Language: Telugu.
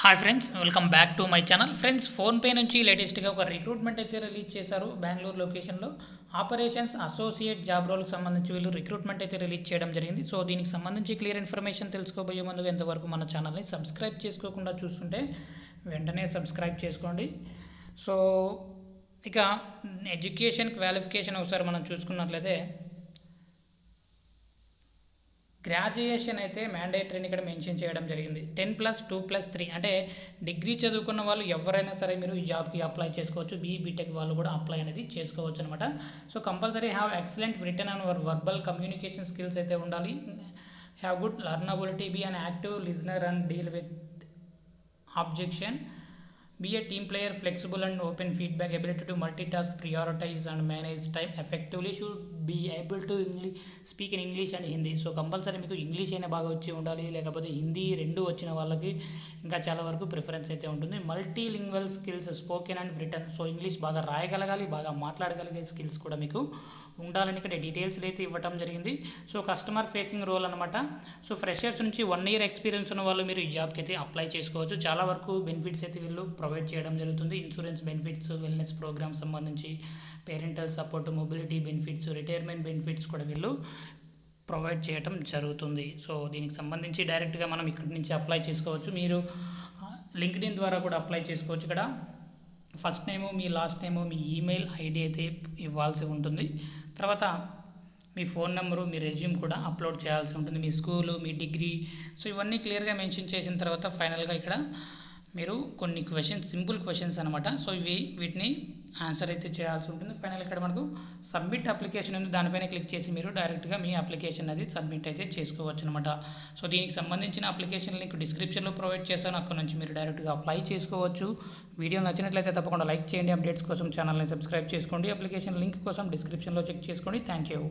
Hi friends, welcome back to my channel. Friends, PhonePe నుంచి లేటెస్ట్గా ఒక రిక్రూట్మెంట్ అయితే రిలీజ్ చేశారు. బెంగళూరు లొకేషన్లో ఆపరేషన్స్ అసోసియేట్ జాబ్ రోల్కి సంబంధించి వీళ్ళు రిక్రూట్మెంట్ అయితే రిలీజ్ చేయడం జరిగింది. సో దీనికి సంబంధించి క్లియర్ ఇన్ఫర్మేషన్ తెలుసుకోబోయే ముందు ఎంతవరకు మన ఛానల్ని సబ్స్క్రైబ్ చేసుకోకుండా చూస్తుంటే వెంటనే సబ్స్క్రైబ్ చేసుకోండి. సో ఇక ఎడ్యుకేషన్ క్వాలిఫికేషన్ ఒకసారి మనం చూసుకున్నట్లయితే గ్రాడ్యుయేషన్ అయితే మ్యాండేటరీని ఇక్కడ మెన్షన్ చేయడం జరిగింది. 10+2+3 అంటే డిగ్రీ చదువుకున్న వాళ్ళు ఎవరైనా సరే మీరు ఈ జాబ్కి అప్లై చేసుకోవచ్చు. బీటెక్ వాళ్ళు కూడా అప్లై అనేది చేసుకోవచ్చు అనమాట. So compulsory have excellent written and verbal communication skills అయితే ఉండాలి. Have good learnability, be an active listener and deal with objection. Be a team player, flexible and open feedback, ability to multitask, prioritize and manage time effectively. Should be able to speak in English and Hindi. So compulsory మీకు ఇంగ్లీష్ అయినా బాగా వచ్చి ఉండాలి, లేకపోతే హిందీ రెండు వచ్చిన వాళ్ళకి ఇంకా చాలా వరకు ప్రిఫరెన్స్ అయితే ఉంటుంది. Multi lingual skills, spoken and return. So English బాగా రాయగలగాలి, బాగా మాట్లాడగలిగే స్కిల్స్ కూడా మీకు ఉండాలని ఇక్కడ డీటెయిల్స్ అయితే ఇవ్వటం జరిగింది. సో కస్టమర్ ఫేసింగ్ రోల్ అనమాట. సో ఫ్రెషర్స్ నుంచి 1 year ఎక్స్పీరియన్స్ ఉన్న వాళ్ళు మీరు ఈ జాబ్కి అయితే అప్లై చేసుకోవచ్చు. చాలా వరకు బెనిఫిట్స్ అయితే వీళ్ళు ప్రొవైడ్ చేయడం జరుగుతుంది. ఇన్సూరెన్స్ బెనిఫిట్స్, వెల్నెస్ ప్రోగ్రామ్ సంబంధించి, parental support, mobility benefits, retirement benefits కూడా వీళ్ళు ప్రొవైడ్ చేయడం జరుగుతుంది. సో దీనికి సంబంధించి డైరెక్ట్గా మనం ఇక్కడి నుంచి అప్లై చేసుకోవచ్చు. మీరు లింక్డ్ఇన్ ద్వారా కూడా అప్లై చేసుకోవచ్చు. ఇక్కడ ఫస్ట్ నేము, మీ లాస్ట్ నేము, మీ ఈమెయిల్ ఐడి అయితే ఇవ్వాల్సి ఉంటుంది. తర్వాత మీ ఫోన్ నెంబరు, మీ రెజ్యూమ్ కూడా అప్లోడ్ చేయాల్సి ఉంటుంది. మీ స్కూలు, మీ డిగ్రీ, సో ఇవన్నీ క్లియర్గా మెన్షన్ చేసిన తర్వాత ఫైనల్గా ఇక్కడ మీరు కొన్ని క్వశ్చన్స్, సింపుల్ క్వశ్చన్స్ అనమాట. సో వీటిని ఆన్సర్ అయితే చేయాల్సి ఉంటుంది. ఫైనల్ ఇక్కడ మనకు సబ్మిట్ అప్లికేషన్ ఉంది, దానిపైన క్లిక్ చేసి మీరు డైరెక్ట్గా మీ అప్లికేషన్ అది సబ్మిట్ అయితే చేసుకోవచ్చు అనమాట. సో దీనికి సంబంధించిన అప్లికేషన్ లింక్ డిస్క్రిప్షన్లో ప్రొవైడ్ చేశాను, అక్కడ నుంచి మీరు డైరెక్ట్గా అప్లై చేసుకోవచ్చు. వీడియో నచ్చినట్లయితే తప్పకుండా లైక్ చేయండి. అప్డేట్స్ కోసం ఛానల్ని సబ్స్క్రైబ్ చేసుకోండి. అప్లికేషన్ లింక్ కోసం డిస్క్రిప్షన్లో చెక్ చేసుకోండి. Thank you.